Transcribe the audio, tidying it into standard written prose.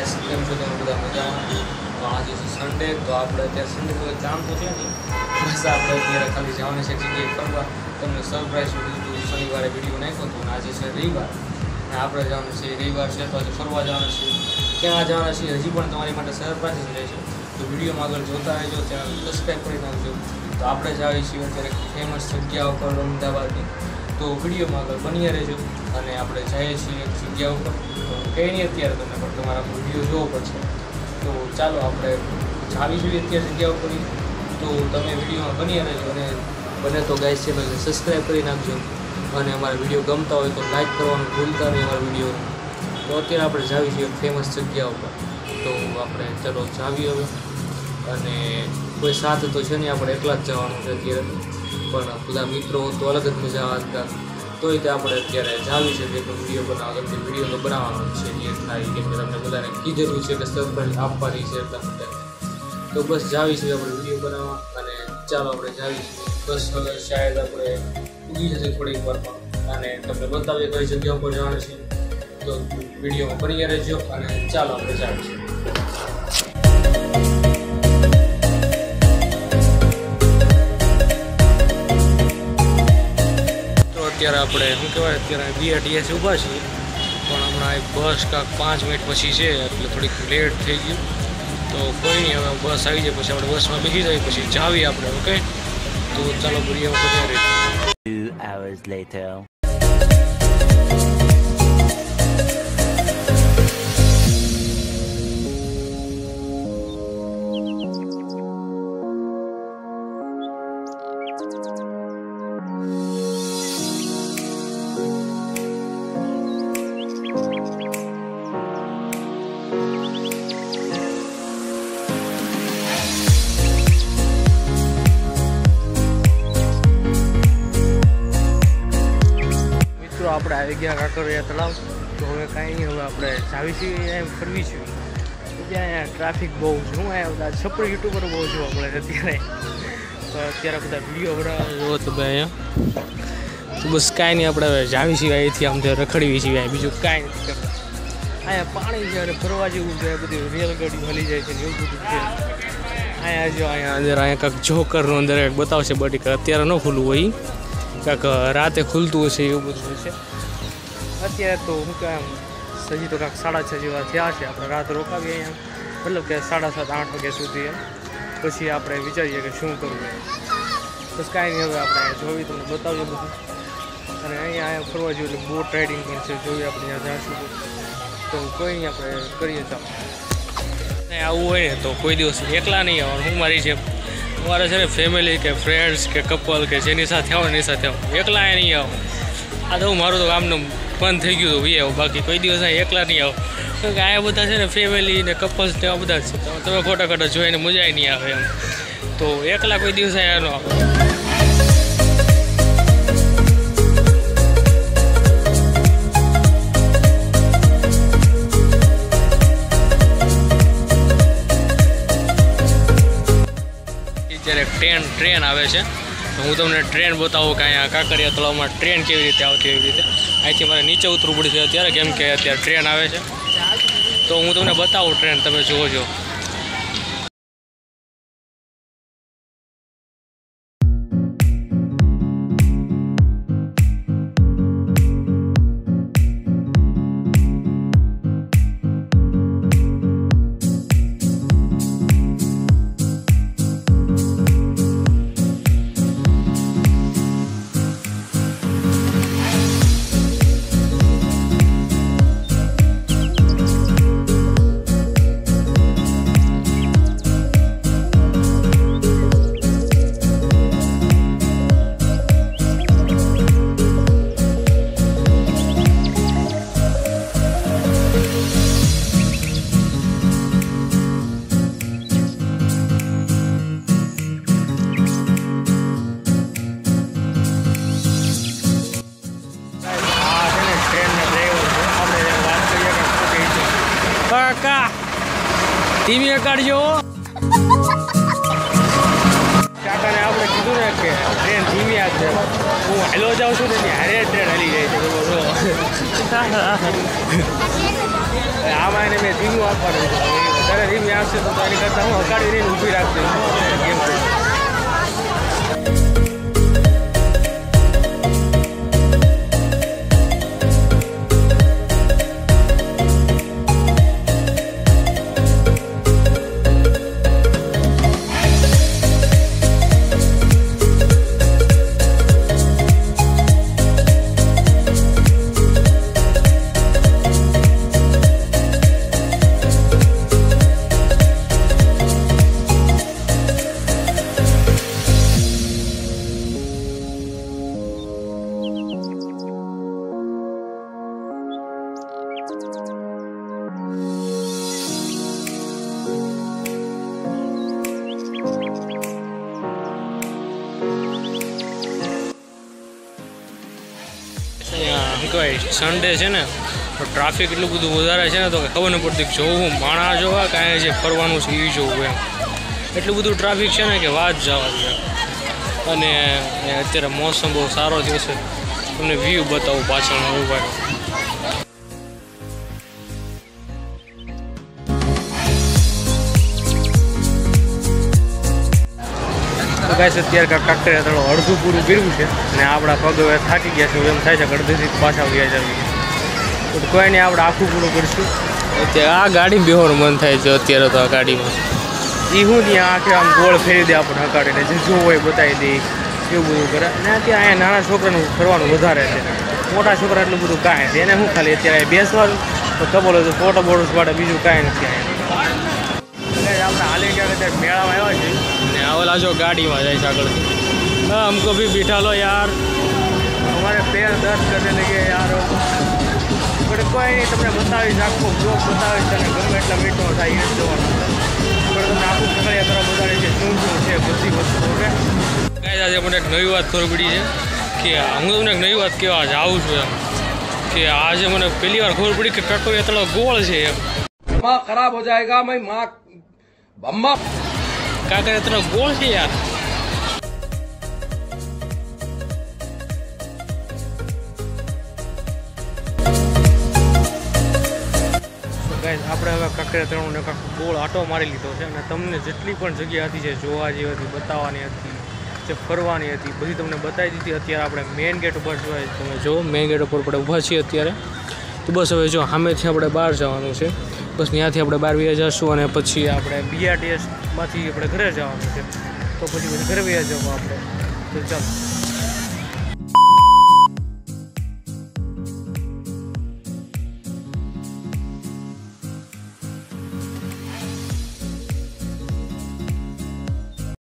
Guys કેમ છો તમે બધા મજામાં? તો આજે છે સન્ડે, તો આપણે અત્યારે સન્ડે કોઈ કામ તો છે નહીં, બસ આપણે અત્યારે ખાલી જવાનું છે જગ્યાએ ફરવા. તમને સરપ્રાઈઝ દીધું, શનિવારે વિડીયો નાખ્યો હતો અને આજે છે રવિવાર અને આપણે જવાનું છે રવિવાર છે તો આજે ફરવા જવાનું છે. ક્યાં જવાના છીએ હજી પણ તમારી માટે સરપ્રાઈઝ જ રહેશે, તો વિડીયોમાં આગળ જોતા રહેજો, ચેનલ સબસ્ક્રાઈબ કરી નાખજો. તો આપણે જ આવીએ છીએ અત્યારે ફેમસ જગ્યા ઉપર અમદાવાદની, તો વિડીયોમાં આગળ બની રહેજો. અને આપણે જઈએ છીએ એક જગ્યા ઉપર, તો કંઈ નહીં અત્યારે તમને પણ તમારા વિડીયો જોવો પડશે. તો ચાલો આપણે આવી જોઈએ અત્યારે જગ્યા ઉપર, તો તમે વિડીયોમાં બની રહેજો અને બને તો ગાઈસ ચેનલને સબસ્ક્રાઈબ કરી નાખજો અને અમારા વિડીયો ગમતા હોય તો લાઈક કરવાનું ભૂલતા નહીં અમારા વિડીયો. તો અત્યારે આપણે જાવી છીએ ફેમસ જગ્યા ઉપર, તો આપણે ચલો જાવી હવે. અને કોઈ સાથે તો છે નહીં, આપણે એકલા જ જવાનું છે અત્યારે, પણ બધા મિત્રો તો અલગ જ મજા આવતા. તોય તે આપણે અત્યારે જાવી છે કે વિડીયો બનાવવા, કેમ કે વિડીયો તો બનાવવાનો જ છે જે થાય, કેમ કે તમને બધાને કીધેલું છે કે સરપ્રાઈઝ આપવાની છે એટલા માટે. તો બસ જાવી છે આપણે વિડીયો બનાવવા અને ચાલો આપણે જાવી છીએ. બસ હવે શાયદ આપણે ઉગી જશે થોડીક વારમાં અને તમને બતાવીએ કઈ જગ્યા ઉપર જવાનું છે. તો વિડીયોમાં બની રહેજો અને ચાલો આપણે જાવી છીએ. અત્યારે આપણે શું કહેવાય, અત્યારે BRTS ઊભા છીએ, પણ હમણાં એક બસ કાંક 5 મિનિટ પછી છે એટલે થોડીક લેટ થઈ ગયું. તો કોઈ નહીં, હવે બસ આવી જાય પછી આપણે બસમાં બેસી જાય પછી જાવી આપણે. ઓકે, તો ચાલો વિડીયોમાં બન્યા રહીએ. 2 hours later. આપણે આવી ગયા કાંકરિયા તળાવ, તો હવે કાંઈ નહીં, હવે આપણે જાવી છીએ એમ ફરવી છીએ. ત્યાં અહીંયા ટ્રાફિક બહુ છે, હું અહીંયા બધા છપરી યુટ્યુબર બહુ જોવા મળે છે અત્યારે. તો અત્યારે બધા વિડીયો બનાવો તમે અહીંયા. તો બસ કાંઈ નહીં, આપણે હવે જાવી છીએ અહીંથી આમ ત્યાં રખડવી છીએ, બીજું કાંઈ નથી કરતા. અહીંયા પાણી છે અને ફરવા જેવું છે, બધી રેલગાડી મળી જાય છે ને એવું બધું છે. અહીંયા જો અહીંયા અંદર અહીંયા કાંઈક જોકરનું અંદર કંઈક બતાવશે, બટ અત્યારે ન ખુલ્લું હોય, કાંઈક રાતે ખુલતું હશે એવું બધું છે. અત્યારે તો હું કામ હજી તો કાંઈક 6:30 જેવા થયા છે. આપણે રાત રોકાવીએ અહીંયા, મતલબ કે 7:30-8 વાગ્યા સુધી એમ, પછી આપણે વિચારીએ કે શું કરવું એમ. બસ કાંઈ નહીં, હવે આપણે જોવી તમને બતાવીએ બધું. અને અહીંયા ફરવા જેવું એટલે બોટ રાઇડિંગ પણ છે, જોઈએ આપણે ત્યાં જઈશું તો કોઈ નહીં, આપણે કરીએ ચાલો. આવું હોય ને તો કોઈ દિવસ એકલા નહીં આવવાનું. હું મારી જેમ મારે છે ને ફેમિલી કે ફ્રેન્ડ્સ કે કપલ કે જેની સાથે આવો એની સાથે આવો, એકલા અહીંયા નહીં આવો. આ તો હું મારું તો કામનું બંધ થઈ ગયું હતું વી આવો, બાકી કોઈ દિવસ અહીંયા એકલા નહીં આવો. કારણ કે અહીંયા બધા છે ને ફેમિલી ને કપલ્સ ને એવા બધા જ છે, તમે ખોટા જોઈને મજા નહીં આવે એમ. તો એકલા કોઈ દિવસ અહીંયા ન આવો. અત્યારે ટ્રેન આવે છે, તો હું તમને ટ્રેન બતાવું કે અહીંયા કાંકરિયા તળાવમાં ટ્રેન કેવી રીતે આવતી એવી રીતે. અહીંથી મારે નીચે ઉતરવું પડશે અત્યારે, કેમ કે અત્યારે ટ્રેન આવે છે. તો હું તમને બતાવું ટ્રેન, તમે જોજો. કાકા ટીવી કાઢજો. કાકાને આપણે કીધું ને કે ટ્રેન ધીમી યાદ છે હું હાલો જાઉં છું ને હારે ટ્રેન હાલી જાય છે આમાં એને મેં ધીમું આપવાનું વધારે ધીમી આપશે તો એની કરતાં હું હકાડી રહીને ઊભી રાખશે ગેમ સન્ડે છે ને તો ટ્રાફિક એટલું બધું વધારે છે ને તો ખબર નહીં પડતી જોવું માણસ જોવા કાંઈ જે ફરવાનું છે એ જોવું એમ એટલું બધું ટ્રાફિક છે ને કે વાત જવા દે અને અત્યારે મોસમ બહુ સારો થયો છે તમને વ્યૂ બતાવું પાછળનો ઉભા ગાઈસ અત્યારે કાંકરિયા તળો અડધું પૂરું કર્યું છે અને આપણા પગ હવે થાકી ગયા છે એમ થાય છે કે અડધેથી પાછા ગયા જઈએ તો કોઈ નહીં આપણે આખું પૂરું કરીશું અત્યારે આ ગાડી બેહોરું મન થાય છે અત્યારે તો આ ગાડીમાં એ શું ત્યાં આખે આમ ગોળ ફેરી દે આપણને હકાડીને જે જોવું હોય બતાવી દે એવું બધું કરે અને અત્યારે અહીંયા નાના છોકરાનું ફરવાનું વધારે છે મોટા છોકરા એટલું બધું કાંઈ છે એને શું ખાલી અત્યારે બેસવાનું તો ખબર હોય તો ફોટો બોટોસ પાડે બીજું કાંઈ નથી અહીંયા આપણે હાલે ક્યાંક અત્યારે મેળામાં આવ્યા છીએ ને ઓલા જો ગાડીમાં જાય છે આગળથી હા हमको भी बिठा लो यार हमारे पैर दर्द करने लगे यार પણ કોઈ નહીં તમને બતાવીશ આખો બ્લોગ બતાવીશ અને ગમે એટલા મીઠો થાય એ જોવાનું પણ તમને આખું કાંકરિયા તરફ બતાવીશ કે શું શું છે બધી વસ્તુ ઓકે કાંઈ આજે મને એક નવી વાત ખબર પડી છે કે હું તમને એક નવી વાત કહેવા આવું છું એમ કે આજે મને પહેલી વાર ખબર પડી કે કાંકરિયા તળાવ ગોળ છે એમ दिमाग खराब हो जाएगा मैं माँ बम्मा કાંકરિયા તળાવ ગોળ છે યાર આપણે હવે કાંકરિયા તળાવનો ગોળ આટો મારી લીધો છે અને તમને જેટલી પણ જગ્યા હતી જે જોવા જેવી હતી બતાવવાની હતી જે ફરવાની હતી બધી તમને બતાવી દીધી અત્યારે આપણે મેઇન ગેટ ઉપર જોઈએ તમે જો મેઇન ગેટ ઉપર આપણે ઊભા છીએ અત્યારે તો બસ હવે જો સામેથી આપણે બહાર જવાનું છે બસ ત્યાંથી આપણે બહાર વયા જઈશું અને પછી આપણે BRTSમાંથી આપણે ઘરે જવાનું છે તો પછી ઘરે વયા જવું આપણે તો ચાલો